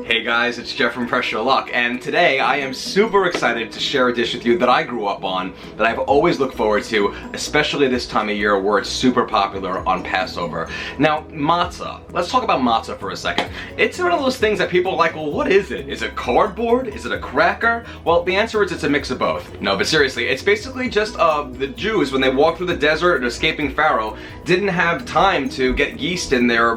Hey guys, it's Jeff from Press Your Luck, and today I am super excited to share a dish with you that I grew up on, that I've always looked forward to, especially this time of year where it's super popular on Passover. Now, matzah. Let's talk about matzah for a second. It's one of those things that people are like, well, what is it? Is it cardboard? Is it a cracker? Well, the answer is it's a mix of both. No, but seriously, it's basically just the Jews, when they walked through the desert and escaping Pharaoh, didn't have time to get yeast in their,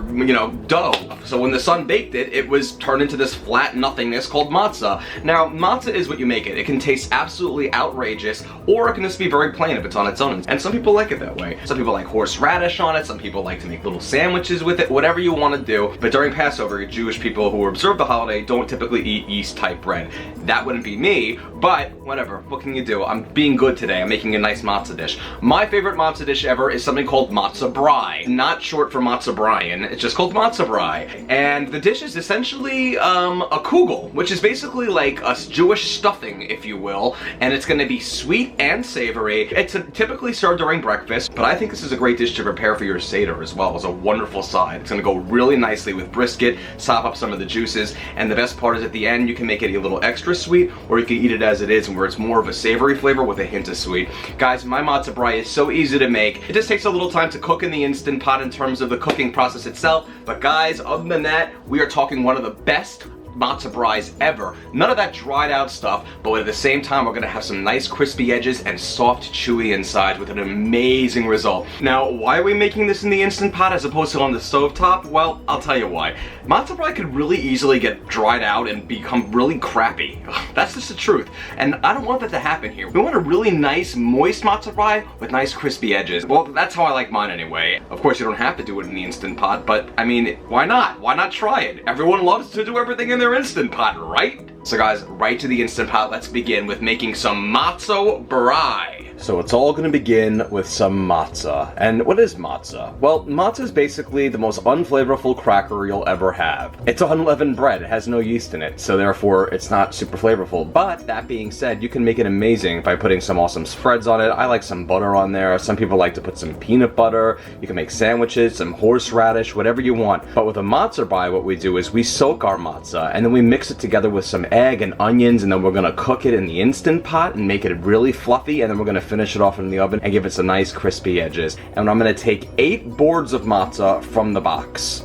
dough. So when the sun baked it, it was turned into this flat nothingness called matzah. Now, matzah is what you make it. It can taste absolutely outrageous, or it can just be very plain if it's on its own. And some people like it that way. Some people like horseradish on it, some people like to make little sandwiches with it, whatever you want to do. But during Passover, Jewish people who observe the holiday don't typically eat yeast-type bread. That wouldn't be me, but whatever, what can you do? I'm being good today, I'm making a nice matzah dish. My favorite matzah dish ever is something called Matzoh Brei. Not short for Matzoh Brei, it's just called Matzoh Brei. And the dish is essentially a kugel, which is basically like a Jewish stuffing, if you will, and it's gonna be sweet and savory. It's typically served during breakfast, but I think this is a great dish to prepare for your Seder as well. It's a wonderful side. It's gonna go really nicely with brisket, sop up some of the juices, and the best part is at the end, you can make it a little extra sweet, or you can eat it as it is, where it's more of a savory flavor with a hint of sweet. Guys, my Matzoh Brei is so easy to make. It just takes a little time to cook in the Instant Pot in terms of the cooking process itself, but guys, other than that, we are talking one of the best Matzoh Breis ever. None of that dried out stuff, but at the same time, we're gonna have some nice crispy edges and soft, chewy insides with an amazing result. Now, why are we making this in the Instant Pot as opposed to on the stovetop? Well, I'll tell you why. Matzoh Brei could really easily get dried out and become really crappy. That's just the truth. And I don't want that to happen here. We want a really nice, moist Matzoh Brei with nice, crispy edges. Well, that's how I like mine anyway. Of course, you don't have to do it in the Instant Pot, but I mean, why not? Why not try it? Everyone loves to do everything in their Instant Pot, right? So guys, right to the Instant Pot, let's begin with making some Matzoh Brei. So it's all gonna begin with some matzah. And what is matzah? Well, matzah is basically the most unflavorful cracker you'll ever have. It's unleavened bread, it has no yeast in it, so therefore it's not super flavorful. But that being said, you can make it amazing by putting some awesome spreads on it. I like some butter on there. Some people like to put some peanut butter. You can make sandwiches, some horseradish, whatever you want. But with a Matzoh Brei, what we do is we soak our matzah and then we mix it together with some egg and onions, and then we're gonna cook it in the Instant Pot and make it really fluffy, and then we're gonna finish it off in the oven and give it some nice crispy edges. And I'm gonna take 8 boards of matzah from the box.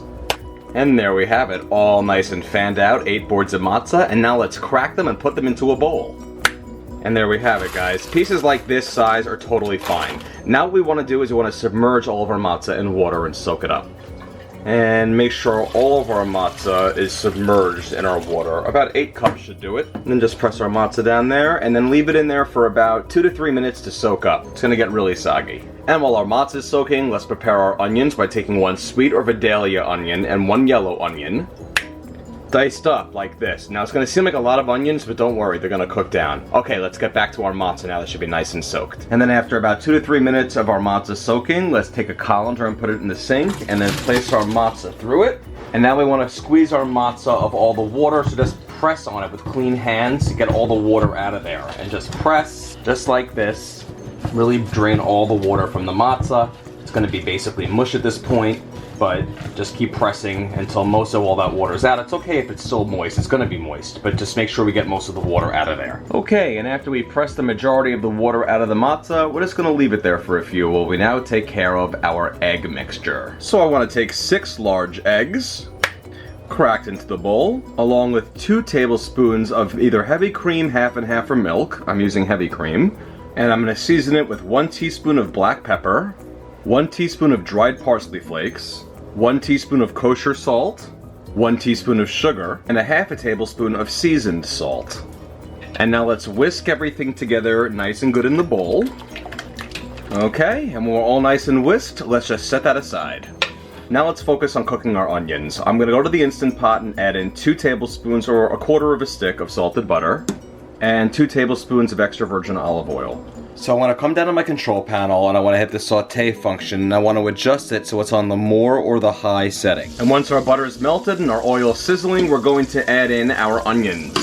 And there we have it, all nice and fanned out, 8 boards of matzah, and now let's crack them and put them into a bowl. And there we have it, guys. Pieces like this size are totally fine. Now what we want to do is we want to submerge all of our matzah in water and soak it up. And make sure all of our matzah is submerged in our water. About 8 cups should do it. And then just press our matzah down there and then leave it in there for about 2 to 3 minutes to soak up. It's gonna get really soggy. And while our matzah is soaking, let's prepare our onions by taking 1 sweet or Vidalia onion and 1 yellow onion, diced up like this. Now it's gonna seem like a lot of onions, but don't worry, they're gonna cook down. Okay, let's get back to our matzah now. That should be nice and soaked. And then after about 2 to 3 minutes of our matzah soaking, let's take a colander and put it in the sink, and then place our matzah through it. And now we want to squeeze our matzah of all the water, so just press on it with clean hands to get all the water out of there. And just press, just like this. Really drain all the water from the matzah. It's gonna be basically mush at this point, but just keep pressing until most of all that water is out. It's okay if it's still moist, it's gonna be moist, but just make sure we get most of the water out of there. Okay, and after we press the majority of the water out of the matzah, we're just gonna leave it there for a few while we now take care of our egg mixture. So I wanna take 6 large eggs, cracked into the bowl, along with 2 tablespoons of either heavy cream, half and half, or milk. I'm using heavy cream. And I'm gonna season it with 1 teaspoon of black pepper, 1 teaspoon of dried parsley flakes, 1 teaspoon of kosher salt, 1 teaspoon of sugar, and a half a tablespoon of seasoned salt. And now let's whisk everything together nice and good in the bowl. Okay, and when we're all nice and whisked, let's just set that aside. Now let's focus on cooking our onions. I'm gonna go to the Instant Pot and add in 2 tablespoons or a quarter of a stick of salted butter, and 2 tablespoons of extra virgin olive oil. So I want to come down to my control panel and I want to hit the saute function, and I want to adjust it so it's on the more or the high setting. And once our butter is melted and our oil is sizzling, we're going to add in our onions.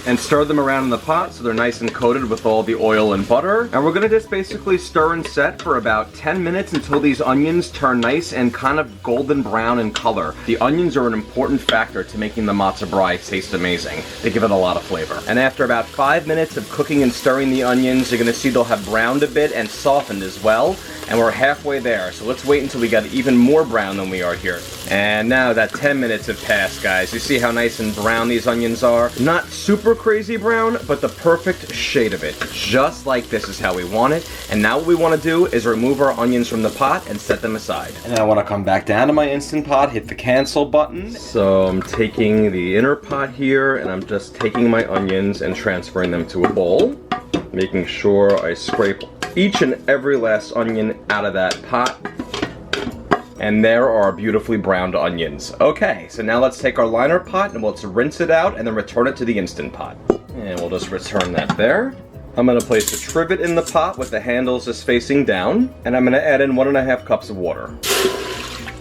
and stir them around in the pot so they're nice and coated with all the oil and butter. And we're gonna just basically stir and set for about 10 minutes until these onions turn nice and kind of golden brown in color. The onions are an important factor to making the matzoh brei taste amazing. They give it a lot of flavor. And after about 5 minutes of cooking and stirring the onions, you're gonna see they'll have browned a bit and softened as well. And we're halfway there, so let's wait until we get even more brown than we are here. And now that 10 minutes have passed, guys. You see how nice and brown these onions are? Not super crazy brown, but the perfect shade of it. Just like this is how we want it. And now what we want to do is remove our onions from the pot and set them aside. And then I want to come back down to my Instant Pot, hit the cancel button. So I'm taking the inner pot here, and I'm just taking my onions and transferring them to a bowl. Making sure I scrape each and every last onion out of that pot. And there are beautifully browned onions. Okay, so now let's take our liner pot and let's rinse it out and then return it to the Instant Pot. And we'll just return that there. I'm gonna place a trivet in the pot with the handles just facing down, and I'm gonna add in 1.5 cups of water.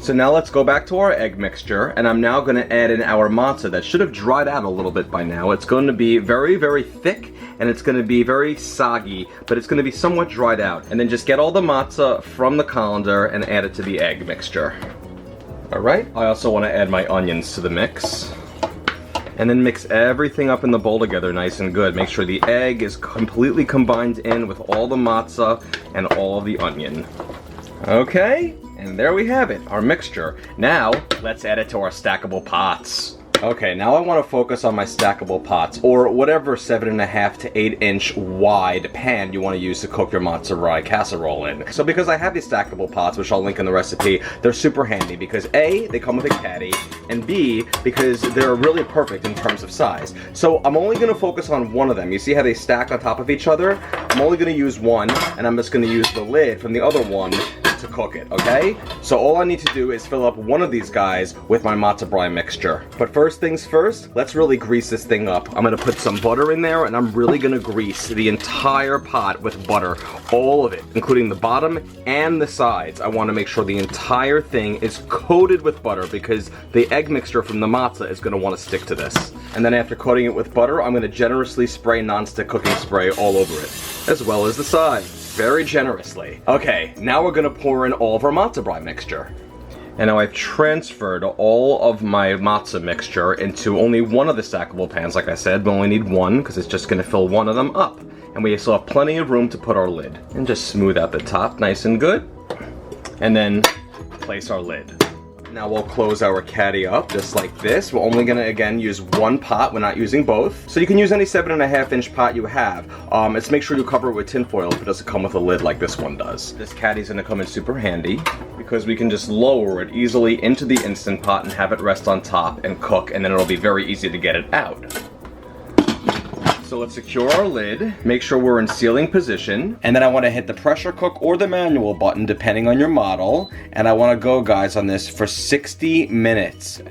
So now let's go back to our egg mixture, and I'm now gonna add in our matzah that should have dried out a little bit by now. It's going to be very, very thick, and it's gonna be very soggy, but it's gonna be somewhat dried out. And then just get all the matzah from the colander and add it to the egg mixture. All right, I also wanna add my onions to the mix. And then mix everything up in the bowl together nice and good. Make sure the egg is completely combined in with all the matzah and all the onion. Okay, and there we have it, our mixture. Now, let's add it to our stackable pots. Okay, now I want to focus on my stackable pots, or whatever 7.5 to 8 inch wide pan you want to use to cook your matzoh brei casserole in. So because I have these stackable pots, which I'll link in the recipe, they're super handy because A, they come with a caddy, and B, because they're really perfect in terms of size. So I'm only going to focus on one of them. You see how they stack on top of each other? I'm only going to use one, and I'm just going to use the lid from the other one to cook it, okay? So all I need to do is fill up one of these guys with my matzoh brei mixture. But first things first, let's really grease this thing up. I'm gonna put some butter in there, and I'm really gonna grease the entire pot with butter, all of it, including the bottom and the sides. I wanna make sure the entire thing is coated with butter because the egg mixture from the matzah is gonna wanna stick to this. And then after coating it with butter, I'm gonna generously spray nonstick cooking spray all over it, as well as the sides. Very generously. Okay, now we're gonna pour in all of our matzoh brei mixture. And now I've transferred all of my matzah mixture into only one of the stackable pans. Like I said, we only need one because it's just gonna fill one of them up. And we still have plenty of room to put our lid. And just smooth out the top nice and good. And then place our lid. Now we'll close our caddy up just like this. We're only gonna, again, use one pot. We're not using both. So you can use any 7.5 inch pot you have. Let's make sure you cover it with tin foil if it doesn't come with a lid like this one does. This caddy's gonna come in super handy because we can just lower it easily into the Instant Pot and have it rest on top and cook, and then it'll be very easy to get it out. So let's secure our lid, make sure we're in sealing position, and then I want to hit the pressure cook or the manual button depending on your model, and I want to go, guys, on this for 60 minutes.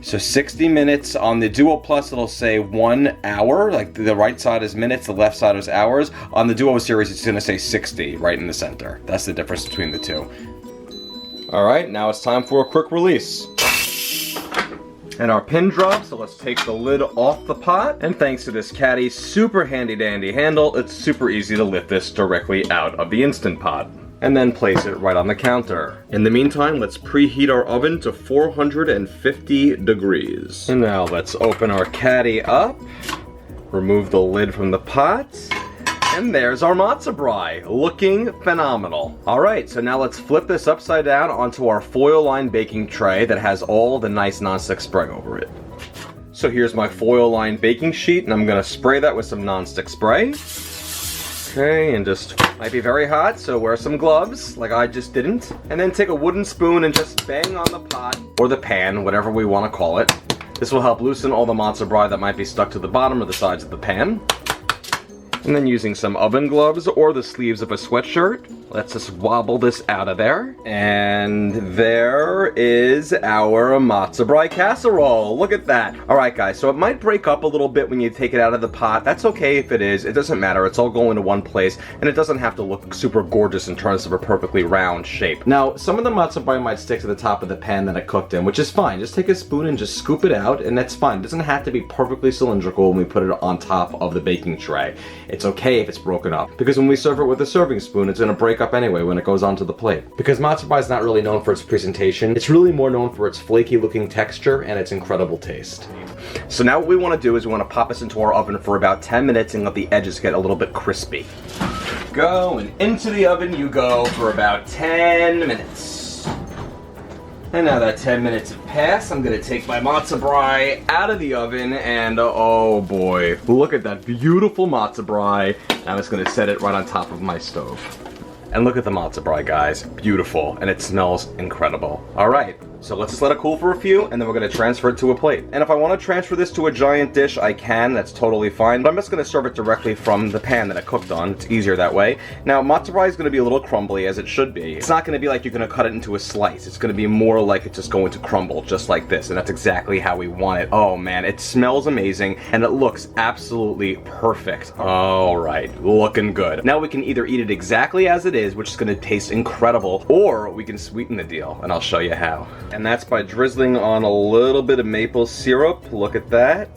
So 60 minutes. On the Duo Plus it'll say 1 hour, like the right side is minutes, the left side is hours. On the Duo series it's going to say 60 right in the center. That's the difference between the two. Alright, now it's time for a quick release. And our pin drop, so let's take the lid off the pot. And thanks to this caddy's super handy dandy handle, it's super easy to lift this directly out of the Instant Pot. And then place it right on the counter. In the meantime, let's preheat our oven to 450 degrees. And now let's open our caddy up, remove the lid from the pot, and there's our matzoh brei, looking phenomenal. All right, so now let's flip this upside down onto our foil-lined baking tray that has all the nice nonstick spray over it. So here's my foil-lined baking sheet, and I'm gonna spray that with some nonstick spray. Okay, and just, might be very hot, so wear some gloves, like I just didn't. And then take a wooden spoon and just bang on the pot, or the pan, whatever we wanna call it. This will help loosen all the matzoh brei that might be stuck to the bottom or the sides of the pan. And then using some oven gloves or the sleeves of a sweatshirt, let's just wobble this out of there. And there is our matzoh brei casserole. Look at that. All right, guys, so it might break up a little bit when you take it out of the pot. That's okay if it is. It doesn't matter. It's all going to one place, and it doesn't have to look super gorgeous in terms of a perfectly round shape. Now, some of the matzoh brei might stick to the top of the pan that it cooked in, which is fine. Just take a spoon and just scoop it out, and that's fine. It doesn't have to be perfectly cylindrical when we put it on top of the baking tray. It's okay if it's broken up, because when we serve it with a serving spoon, it's going to break up anyway when it goes onto the plate. Because matzoh brei is not really known for its presentation, it's really more known for its flaky looking texture and its incredible taste. So now what we want to do is we want to pop this into our oven for about 10 minutes and let the edges get a little bit crispy. Go, and into the oven you go for about 10 minutes. And now that 10 minutes have passed, I'm gonna take my matzoh brei out of the oven, and oh boy, look at that beautiful matzoh brei. I'm just gonna set it right on top of my stove. And look at the matzoh brei, guys. Beautiful, and it smells incredible. All right, so let's just let it cool for a few, and then we're gonna transfer it to a plate. And if I wanna transfer this to a giant dish, I can, that's totally fine, but I'm just gonna serve it directly from the pan that it cooked on. It's easier that way. Now, matzoh brei is gonna be a little crumbly, as it should be. It's not gonna be like you're gonna cut it into a slice. It's gonna be more like it's just going to crumble, just like this, and that's exactly how we want it. Oh man, it smells amazing, and it looks absolutely perfect. All right, looking good. Now we can either eat it exactly as it is, which is gonna taste incredible, or we can sweeten the deal, and I'll show you how. And that's by drizzling on a little bit of maple syrup. Look at that.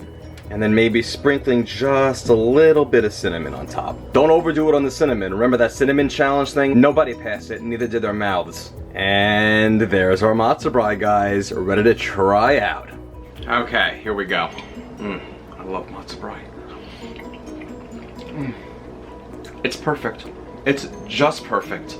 And then maybe sprinkling just a little bit of cinnamon on top. Don't overdo it on the cinnamon. Remember that cinnamon challenge thing? Nobody passed it, neither did their mouths. And there's our matzoh brei, guys, ready to try out. Okay, here we go. I love matzoh brei. It's perfect. It's just perfect.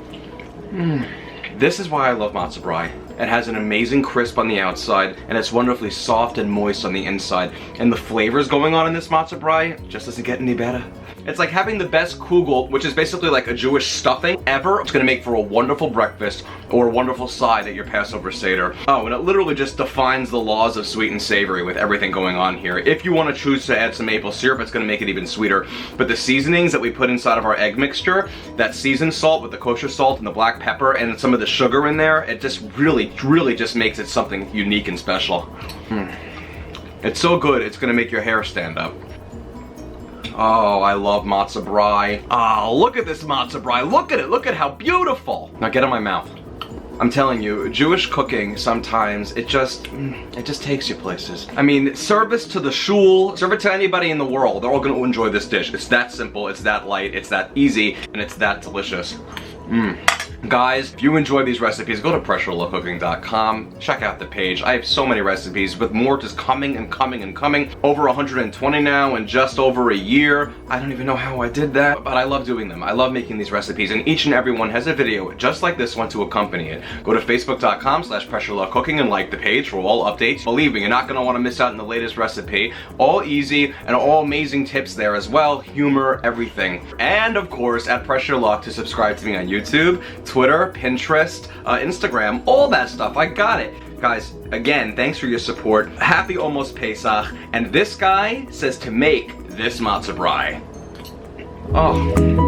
This is why I love matzoh brei. It has an amazing crisp on the outside, and it's wonderfully soft and moist on the inside. And the flavors going on in this matzoh brei just doesn't get any better. It's like having the best kugel, which is basically like a Jewish stuffing ever. It's gonna make for a wonderful breakfast or a wonderful side at your Passover Seder. Oh, and it literally just defines the laws of sweet and savory with everything going on here. If you want to choose to add some maple syrup, it's gonna make it even sweeter. But the seasonings that we put inside of our egg mixture, that seasoned salt with the kosher salt and the black pepper and some of the sugar in there, it just really just makes it something unique and special. It's so good, it's gonna make your hair stand up. Oh, I love matzoh brei. Oh, look at this matzoh brei. Look at it. Look at how beautiful. Now get in my mouth. I'm telling you, Jewish cooking sometimes, it just takes you places. I mean, serve this to the shul, serve it to anybody in the world. They're all gonna enjoy this dish. It's that simple, it's that light, it's that easy, and it's that delicious. Guys, if you enjoy these recipes, go to PressureLoveCooking.com, check out the page. I have so many recipes with more just coming and coming and coming. Over 120 now in just over a year. I don't even know how I did that, but I love doing them. I love making these recipes, and each and every one has a video just like this one to accompany it. Go to Facebook.com/PressureLoveCooking and like the page for all updates. Believe me, you're not gonna wanna miss out on the latest recipe. All easy and all amazing tips there as well. Humor, everything. And of course, at Pressure Luck to subscribe to me on YouTube, Twitter, Pinterest, Instagram, all that stuff. I got it. Guys, again, thanks for your support. Happy almost Pesach. And this guy says to make this matzoh brei. Oh.